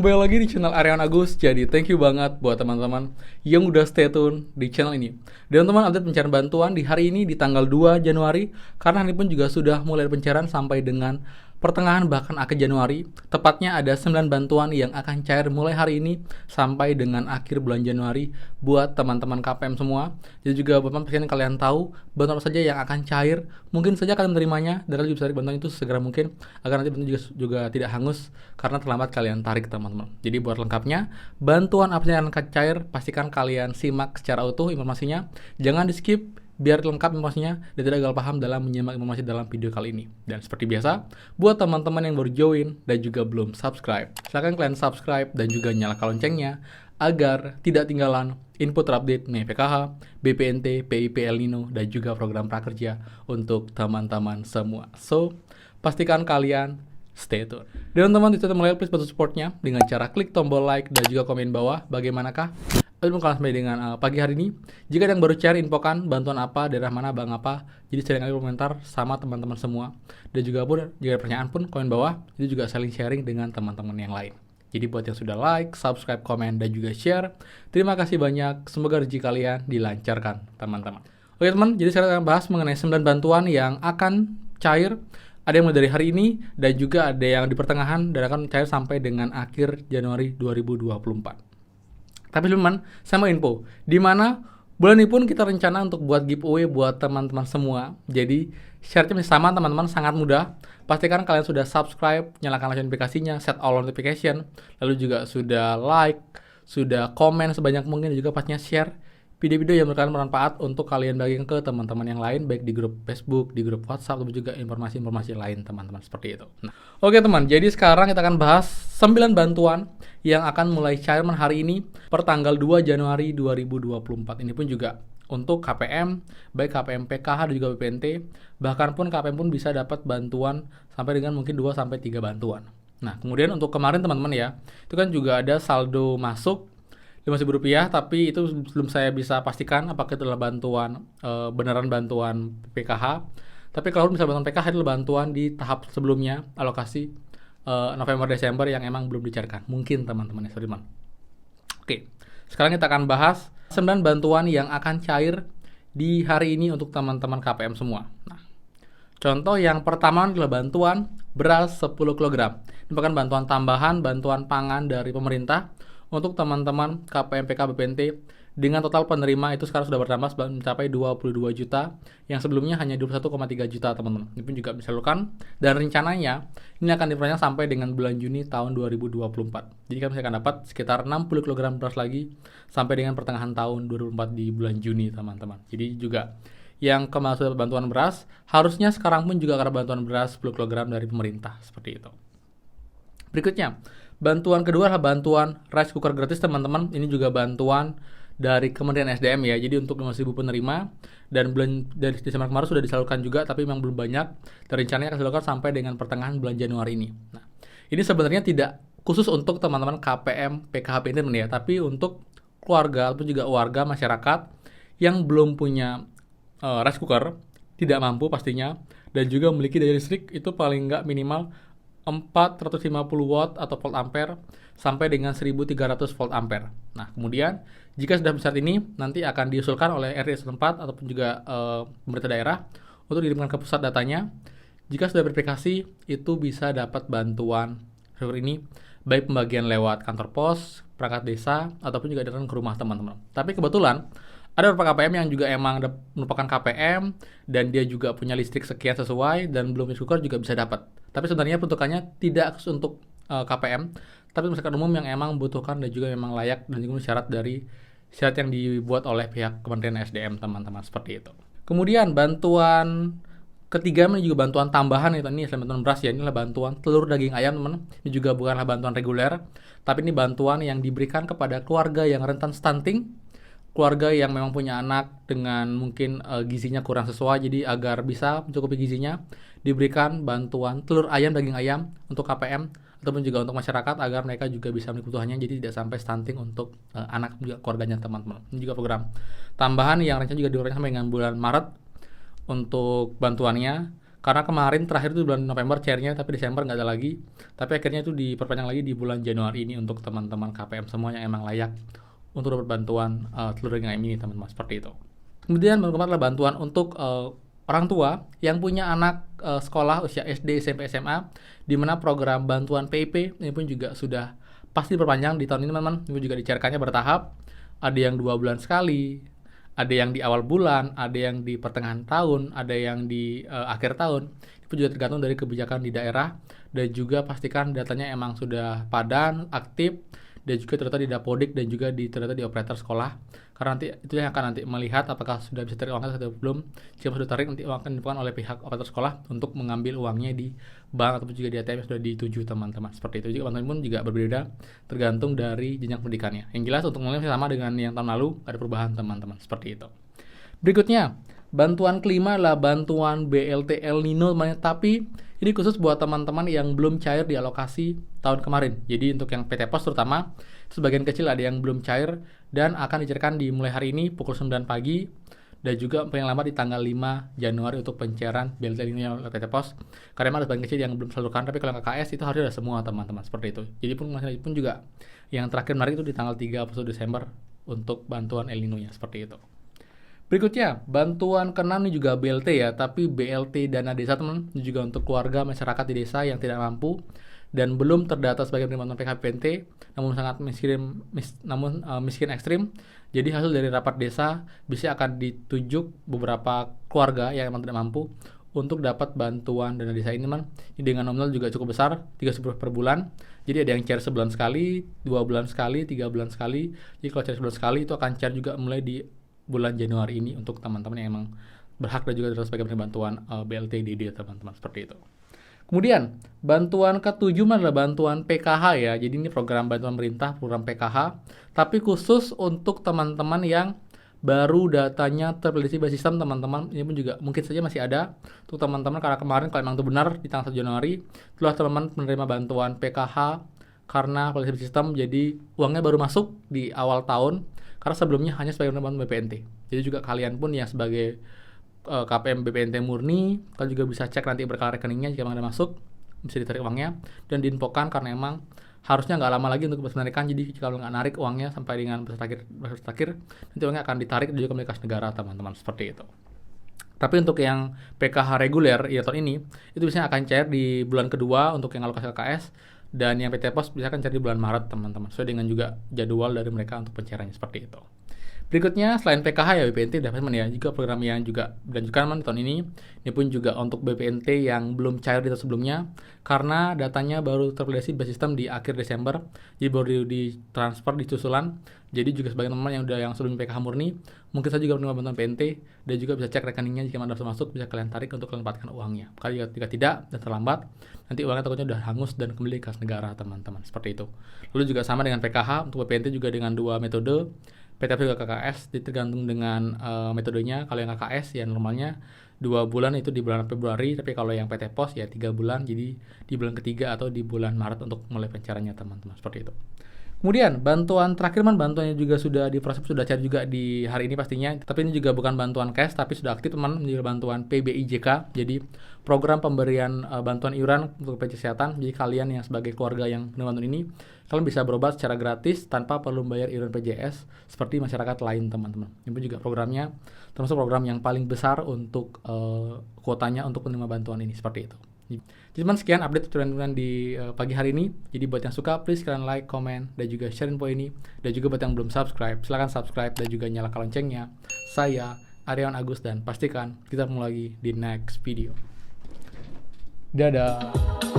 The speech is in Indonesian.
kembali lagi di channel Aryan Agus. Jadi thank you banget buat teman-teman yang udah stay tune di channel ini. Dan teman update pencarian bantuan di hari ini di tanggal 2 Januari. Karena hari pun juga sudah mulai pencarian sampai dengan pertengahan bahkan akhir Januari. Tepatnya ada 9 bantuan yang akan cair mulai hari ini sampai dengan akhir bulan Januari buat teman-teman KPM semua. Jadi juga buat teman-teman kalian tahu bantuan apa saja yang akan cair. Mungkin saja kalian menerimanya dan kalian bisa tarik bantuan itu segera mungkin agar nanti bantuan juga tidak hangus karena terlambat kalian tarik teman-teman. Jadi buat lengkapnya, bantuan apa yang akan cair pastikan kalian simak secara utuh informasinya. Jangan di skip biar lengkap informasinya dan tidak gagal paham dalam menyimak informasi dalam video kali ini. Dan seperti biasa, buat teman-teman yang baru join dan juga belum subscribe, silahkan kalian subscribe dan juga nyalakan loncengnya agar tidak tinggalan info terupdate mengenai PKH, BPNT, PIP El Nino, dan juga program prakerja untuk teman-teman semua. So, pastikan kalian stay tune. Dan teman-teman bisa mulai please bantu supportnya dengan cara klik tombol like dan juga komen bawah bagaimanakah kalian sampai dengan pagi hari ini. Jika yang baru share infokan bantuan apa, daerah mana, bang apa, jadi sharing kalian komentar sama teman-teman semua. Dan juga pun jika ada pertanyaan pun komen bawah, itu juga saling sharing dengan teman-teman yang lain. Jadi buat yang sudah like, subscribe, komen, dan juga share, terima kasih banyak. Semoga rezeki kalian dilancarkan teman-teman. Oke teman, jadi saya akan bahas mengenai 9 bantuan yang akan cair. Ada yang mulai dari hari ini dan juga ada yang di pertengahan dan akan cair sampai dengan akhir Januari 2024. Tapi teman, saya mau info, di mana bulan ini pun kita rencana untuk buat giveaway buat teman-teman semua. Jadi syaratnya masih sama teman-teman, sangat mudah. Pastikan kalian sudah subscribe, nyalakan lonceng notifikasinya, set all notification, lalu juga sudah like, sudah komen sebanyak mungkin, dan juga pastinya share video-video yang bermanfaat untuk kalian bagikan ke teman-teman yang lain, baik di grup Facebook, di grup WhatsApp, atau juga informasi-informasi lain teman-teman seperti itu. Nah, oke teman, jadi sekarang kita akan bahas 9 bantuan yang akan mulai cair hari ini per tanggal 2 Januari 2024. Ini pun juga untuk KPM, baik KPM PKH dan juga BPNT, bahkan pun KPM pun bisa dapat bantuan sampai dengan mungkin 2-3 bantuan. Nah, kemudian untuk kemarin teman-teman ya, itu kan juga ada saldo masuk Rp5.000, tapi itu belum saya bisa pastikan apakah itu adalah bantuan beneran bantuan PKH. Tapi kalau misalnya bantuan PKH itu adalah bantuan di tahap sebelumnya, alokasi November Desember yang emang belum dicairkan. Mungkin teman-teman ya, Sudirman. Oke, sekarang kita akan bahas 9 bantuan yang akan cair di hari ini untuk teman-teman KPM semua. Nah, contoh yang pertama adalah bantuan beras 10 kg. Ini merupakan bantuan tambahan, bantuan pangan dari pemerintah untuk teman-teman KPM PK BPNT dengan total penerima itu sekarang sudah bertambah mencapai 22 juta yang sebelumnya hanya 21,3 juta teman-teman. Ini pun juga bisa dilakukan dan rencananya ini akan diperpanjang sampai dengan bulan Juni tahun 2024. Jadi kami akan dapat sekitar 60 kg beras lagi sampai dengan pertengahan tahun 2024 di bulan Juni teman-teman. Jadi juga yang kemarin sudah bantuan beras harusnya sekarang pun juga akan bantuan beras 10 kg dari pemerintah seperti itu. Berikutnya, bantuan kedua adalah bantuan rice cooker gratis teman-teman. Ini juga bantuan dari Kementerian SDM ya. Jadi untuk 5.000 penerima dan bulan dari Desember kemarin sudah disalurkan juga, tapi memang belum banyak. Dan rencananya akan disalurkan sampai dengan pertengahan bulan Januari ini. Nah, ini sebenarnya tidak khusus untuk teman-teman KPM PKH BPNT ya, tapi untuk keluarga ataupun juga warga masyarakat yang belum punya rice cooker, tidak mampu pastinya, dan juga memiliki daya listrik itu paling nggak minimal 450 watt atau volt ampere sampai dengan 1300 volt ampere. Nah, kemudian jika sudah besar ini nanti akan diusulkan oleh RT setempat ataupun juga pemerintah daerah untuk dikirimkan ke pusat datanya. Jika sudah verifikasi itu bisa dapat bantuan seperti ini, baik pembagian lewat kantor pos, perangkat desa ataupun juga datang ke rumah teman-teman. Tapi kebetulan ada beberapa KPM yang juga emang merupakan KPM dan dia juga punya listrik sekian sesuai dan belum syukur juga bisa dapat. Tapi sebenarnya peruntukannya tidak khusus untuk KPM, tapi masyarakat umum yang emang membutuhkan dan juga memang layak dan juga syarat yang dibuat oleh pihak Kementerian SDM teman-teman seperti itu. Kemudian bantuan ketiga ini juga bantuan tambahan itu, ini selain bantuan beras ya, ini adalah bantuan telur daging ayam teman. Ini juga bukanlah bantuan reguler, tapi ini bantuan yang diberikan kepada keluarga yang rentan stunting, keluarga yang memang punya anak dengan mungkin gizinya kurang sesuai, jadi agar bisa mencukupi gizinya diberikan bantuan telur ayam daging ayam untuk KPM ataupun juga untuk masyarakat agar mereka juga bisa memenuhi kebutuhannya, jadi tidak sampai stunting untuk anak juga keluarganya teman-teman. Ini juga program tambahan yang rencana juga diuraikan sampai dengan bulan Maret untuk bantuannya. Karena kemarin terakhir itu bulan November cairnya, tapi Desember nggak ada lagi. Tapi akhirnya itu diperpanjang lagi di bulan Januari ini untuk teman-teman KPM semua yang emang layak untuk dapat bantuan telur daging ayam ini, teman-teman, seperti itu. Kemudian yang keempat adalah bantuan untuk orang tua yang punya anak sekolah usia SD, SMP, SMA, di mana program bantuan PIP ini pun juga sudah pasti diperpanjang di tahun ini, teman-teman. Ini juga dicairkannya bertahap. Ada yang 2 bulan sekali, ada yang di awal bulan, ada yang di pertengahan tahun, ada yang di akhir tahun. Itu juga tergantung dari kebijakan di daerah, dan juga pastikan datanya emang sudah padan, aktif, dan juga ternyata di Dapodik dan juga ternyata di operator sekolah. Karena nanti itu yang akan nanti melihat apakah sudah bisa tarik uangnya atau belum. Jika sudah tarik, nanti uang akan dibuka oleh pihak operator sekolah untuk mengambil uangnya di bank ataupun juga di ATM yang sudah dituju, teman-teman. Seperti itu. Juga bantuan pun juga berbeda tergantung dari jenjang pendidikannya. Yang jelas untuk mulai sama dengan yang tahun lalu, ada perubahan, teman-teman. Seperti itu. Berikutnya, bantuan kelima adalah bantuan BLT El Nino, tapi ini khusus buat teman-teman yang belum cair di alokasi tahun kemarin. Jadi untuk yang PT Pos terutama, sebagian kecil ada yang belum cair dan akan dicairkan mulai hari ini pukul 9 pagi, dan juga paling lambat di tanggal 5 Januari untuk pencairan BLT El Nino oleh PT Pos. Karena ada sebagian kecil yang belum salurkan, tapi kalau KKS itu harusnya ada semua, teman-teman, seperti itu. Jadi pun juga yang terakhir kemarin itu di tanggal 3 Desember untuk bantuan El Nino-nya, seperti itu. Berikutnya, bantuan ke-6 ini juga BLT ya, tapi BLT dana desa, teman, ini juga untuk keluarga masyarakat di desa yang tidak mampu dan belum terdata sebagai penerima bantuan PKPNT, namun sangat miskin ekstrim. Jadi hasil dari rapat desa bisa akan ditunjuk beberapa keluarga yang memang tidak mampu untuk dapat bantuan dana desa ini, teman. Ini dengan nominal juga cukup besar, 310 per bulan. Jadi ada yang cair sebulan sekali, 2 bulan sekali, 3 bulan sekali. Jadi kalau cair sebulan sekali itu akan cair juga mulai di bulan Januari ini untuk teman-teman yang emang berhak dan juga terus sebagai bantuan BLT DD, teman-teman, seperti itu. Kemudian bantuan ke-7 adalah bantuan PKH ya. Jadi ini program bantuan pemerintah, program PKH, tapi khusus untuk teman-teman yang baru datanya tervalidasi by sistem, teman-teman. Ini pun juga mungkin saja masih ada untuk teman-teman, karena kemarin kalau memang itu benar di tanggal 1 Januari telah teman-teman menerima bantuan PKH karena validasi by sistem, jadi uangnya baru masuk di awal tahun. Karena sebelumnya hanya sebagai bantuan BPNT. Jadi juga kalian pun yang sebagai KPM BPNT murni, kalian juga bisa cek nanti berkala rekeningnya jika ada masuk, bisa ditarik uangnya dan diinfokan, karena emang harusnya nggak lama lagi untuk penarikan. Jadi kalau nggak narik uangnya sampai dengan batas akhir, nanti uangnya akan ditarik dan juga milik kas negara, teman-teman, seperti itu. Tapi untuk yang PKH reguler ya tahun ini, itu biasanya akan cair di bulan kedua untuk yang alokasi KKS, dan yang PT Pos bisa akan cair di bulan Maret, teman-teman, sesuai dengan juga jadwal dari mereka untuk pencairannya, seperti itu. Berikutnya, selain PKH ya BPNT dapat ya juga program yang juga dilanjutkan di tahun ini pun juga untuk BPNT yang belum cair di tahun sebelumnya, karena datanya baru tervalidasi by sistem di akhir Desember, jadi baru ditransfer di susulan. Jadi juga sebagai teman-teman yang udah yang sebelum PKH murni, mungkin saya juga menerima bantuan PNT, dan juga bisa cek rekeningnya jika ada masuk, bisa kalian tarik untuk kalian dapatkan uangnya. Kalau jika tidak dan terlambat, nanti uangnya takutnya udah hangus dan kembali ke kas negara, teman-teman, seperti itu. Lalu juga sama dengan PKH, untuk PNT juga dengan 2 metode, PTP juga KKS, tergantung dengan metodenya. Kalau yang KKS ya normalnya 2 bulan itu di bulan Februari, tapi kalau yang PT Pos ya 3 bulan, jadi di bulan ketiga atau di bulan Maret untuk mulai pencairannya, teman-teman, seperti itu. Kemudian bantuan terakhir, bantuannya juga sudah diproses, sudah cair juga di hari ini pastinya. Tapi ini juga bukan bantuan cash, tapi sudah aktif, teman, menjadi bantuan PBIJK. Jadi program pemberian bantuan iuran untuk BPJS Kesehatan. Jadi kalian yang sebagai keluarga yang menerima bantuan ini, kalian bisa berobat secara gratis tanpa perlu membayar iuran BPJS seperti masyarakat lain, teman-teman. Ini pun juga programnya termasuk program yang paling besar untuk kuotanya untuk menerima bantuan ini, seperti itu. Jadi teman, sekian update tutorial di pagi hari ini. Jadi buat yang suka, please kalian like, comment, dan juga share info ini. Dan juga buat yang belum subscribe, silahkan subscribe dan juga nyalakan loncengnya. Saya Aryawan Agus, dan pastikan kita ketemu lagi di next video. Dadah.